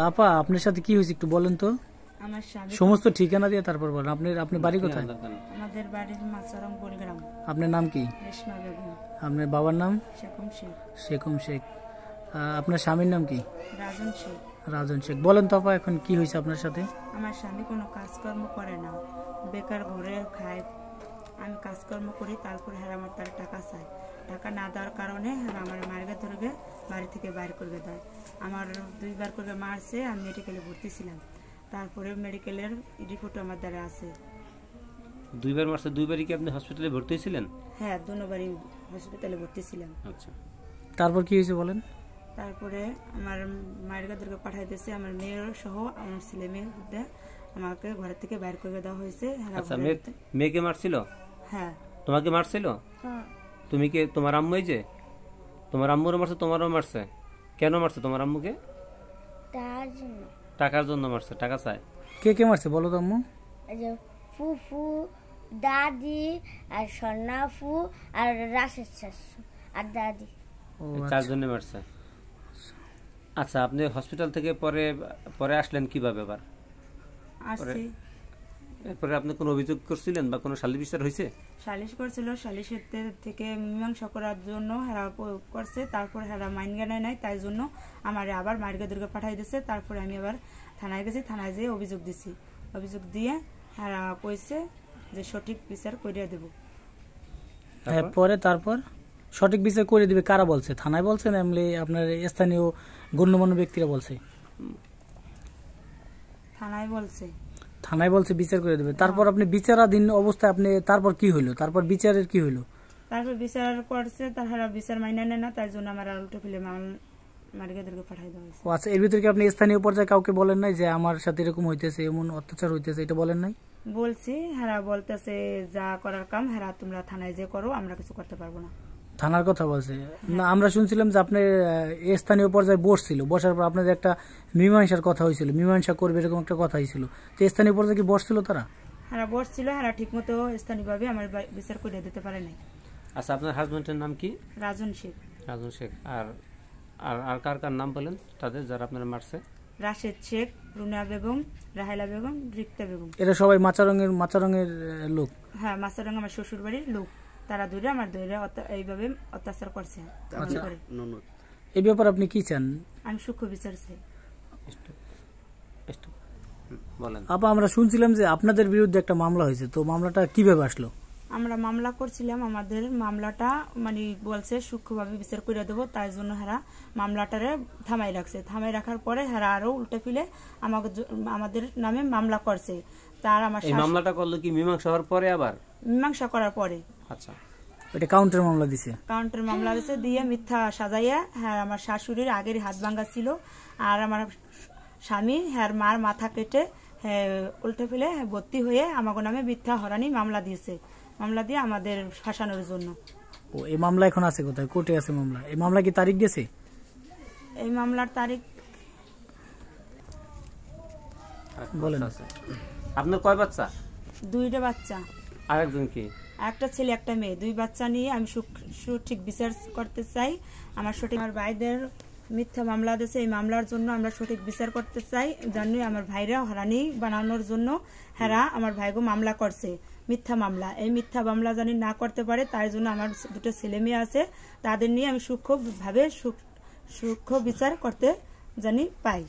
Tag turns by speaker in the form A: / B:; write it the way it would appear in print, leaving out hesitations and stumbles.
A: আপা আপনার সাথে কি হয়েছে একটু বলেন তো।
B: আমার স্বামী
A: সমস্ত ঠিকানা দিয়ে তারপর বলেন। আপনি বাড়ি কোথায়?
B: আমাদের বাড়ির মাছরং বলগ্রাম।
A: আপনার নাম কি?
B: রেশমা বেগম।
A: আপনার বাবার নাম?
B: শেখম শেখ।
A: শেখম শেখ। আপনার স্বামীর নাম কি?
B: রাজন শেখ।
A: রাজন শেখ। বলেন তো আপা এখন কি হয়েছে আপনার সাথে?
B: আমার স্বামী কোনো কাজকর্ম করে না, বেকার ঘরে খায়। আমি কাজকর্ম করি, তারপরে হ্যাঁ আমার তার টাকা চায়। টাকা না দেওয়ার কারণে হ্যাঁ আমার মার্গে ধরে বাড়ি থেকে বাইর করে দেয়। আমার 2বার করে মারছে। আমি মেডিকেলে ভর্তি ছিলাম, তারপরে মেডিকেলের রিপোর্ট আমার দ্বারা আছে।
C: 2বার মারছে? 2বারই কি আপনি হসপিটালে ভর্তি হয়েছিলেন?
B: হ্যাঁ, 2বারই হসপিটালে ভর্তি ছিলাম।
C: আচ্ছা,
A: তারপর কি হয়েছে বলেন।
B: তারপরে আমার মায়ের কাছে পাঠাই দিয়েছে। আমার মেয়ের সহ আমার ছেলে মেয়ে আমাকে ঘর থেকে বাইর করে দেওয়া হয়েছে।
C: আচ্ছা, মেয়েকে মারছিল?
B: হ্যাঁ।
C: তোমাকে মারছিল? তুমি কি তোমার আম্মুই যে তোমার আম্মুরও মারছে, তোমারও মারছে? কেন মারছে তোমার আম্মুকে? টাকার জন্য মারছে। টাকা চায়।
A: কে কে মারছে বলো তো আম্মু?
D: ফুফু, দাদি আর সন্নাফু আর রাশেদ শাশু আর দাদি।
C: 4 জনে মারছে। আচ্ছা, আপনি হসপিটাল থেকে পরে আসলেন কিভাবে? আবার এরপরে আপনি কোনো অভিযোগ করছিলেন বা কোনো সালিশ বিচার হয়েছে?
B: সালিশ করছিল, সালিশের থেকে মীমাংসা করার জন্য হেরা করছে। তারপর হেরা মাইন জ্ঞানায় নাই, তাই জন্য আমার আবার মার্গে দুর্গে পাঠাই দিছে। তারপরে আমি আবার থানায় গেছি, থানায় যেয়ে অভিযোগ দিছি। অভিযোগ দিয়ে হেরা কইছে যে সঠিক বিচার করিয়া দেব।
A: তারপর সঠিক বিচার করে দিবে কারা বলছে? থানায় বলছে না এমনি আপনার স্থানীয় গণ্যমান্য ব্যক্তিরা বলছে?
B: থানায় বলছে।
A: থানায় বলছে বিচার করে দেবে। তারপর আপনি বিচারাধীন অবস্থায় আপনি তারপর কি হইলো? তারপর বিচারের কি হইলো?
B: তারপর বিচার করছে, তারা বিচার মাইনে নেয় না, তাই জন্য আমার উল্টো ফেলে মার্গেদেরকে পাঠাই দেওয়া হয়েছে।
A: আচ্ছা, এর ভিতরে কি আপনি স্থানীয় পর্যায়ে কাউকে বলেন নাই যে আমার সাথে এরকম হইতেছে, এমন অত্যাচার হইতেছে, এটা বলেন নাই?
B: বলছি, হেরা বলতেছে যা করার কাম হেরা তোমরা থানায় যে করো, আমরা কিছু করতে পারবো না।
A: থানার কথা বলছে না? আমরা শুনছিলাম যে আপনার স্থানীয় পর্যায়ে বসছিল, বসার পর আপনাদের একটা মীমাংসার কথা হয়েছিল, মীমাংসা করবে এরকম একটা কথা হয়েছিল। তো স্থানীয় পর্যায়ে কি বসছিল তারা?
B: হ্যাঁ বসছিল, হ্যাঁ ঠিক মতো স্থানীয়ভাবে আমার বিচার করে দিতে পারে নাই।
C: আচ্ছা, আপনার হাজবেন্ডের নাম কি?
B: রাজন শেখ।
C: রাজন শেখ। আর আর কার কার নাম বলেন তাদের যারা আপনারা মারছে?
B: রাশেদ শেখ, রুনা বেগম, রাহেলা বেগম, রিক্তা বেগম।
A: এরা সবাই মাচারঙের লোক?
B: হ্যাঁ, মাচারং আমার শ্বশুর বাড়ির লোক। তারা দূরে আমার দূরে এইভাবে অত্যাচার করছে।
A: এই ব্যাপারে আপনি কি চান?
B: আমি সূক্ষ্ম বিচার চাই।
A: আপা, আমরা শুনছিলাম যে আপনাদের বিরুদ্ধে একটা মামলা হয়েছে, তো মামলাটা কিভাবে আসলো?
B: আমরা মামলা করছিলাম, আমাদের মামলাটা মানে বলছে সূক্ষ্মভাবে বিচার করে দেবো, তাই জন্য হেরা মামলাটারে থামাই রাখছে। থামাই রাখার পরে হেরা আরো উল্টে ফিলে আমাদের নামে মামলা করছে। তার আমার
C: মামলাটা করলো কি মীমাংসা হওয়ার পরে? আবার
B: মীমাংসা করার পরে
C: আচ্ছা,
A: এটা কাউন্টার মামলা দিছে।
B: কাউন্টার মামলা দিছে, দিয়ে মিথ্যা সাজাইয়া হ্যাঁ আমার শাশুড়ির আগের হাত ভাঙ্গা ছিল, আর আমার স্বামী হ্যাঁ মার মাথা কেটে উল্টে ফেলে ভর্তি হয়ে আমাকে নামে মিথ্যা হরানি মামলা দিয়েছে। মামলা দিয়ে আমাদের ফাঁসানোর জন্য।
A: ও, এই মামলা এখন আছে কোথায়? কোর্টে আছে মামলা। এই মামলা কি তারিখ গেছে?
B: এই মামলার তারিখ
A: বলেন।
C: আপনার কয় বাচ্চা?
B: 2টা বাচ্চা।
C: আর একজন কি?
B: একটা ছেলে একটা মেয়ে, 2 বাচ্চা নিয়ে আমি সঠিক বিচার করতে চাই। আমার ভাইদের মিথ্যা মামলা দিয়েছে, এই মামলার জন্য আমরা সঠিক বিচার করতে চাই। জানি আমার ভাইরা হরানি বানানোর জন্য হেরা আমার ভাইগো মামলা করছে, মিথ্যা মামলা। এই মিথ্যা মামলা জানি না করতে পারে, তাই জন্য আমার 2টো ছেলে মেয়ে আছে, তাদের নিয়ে আমি সূক্ষ্মভাবে সূক্ষ্ম বিচার করতে জানি পাই।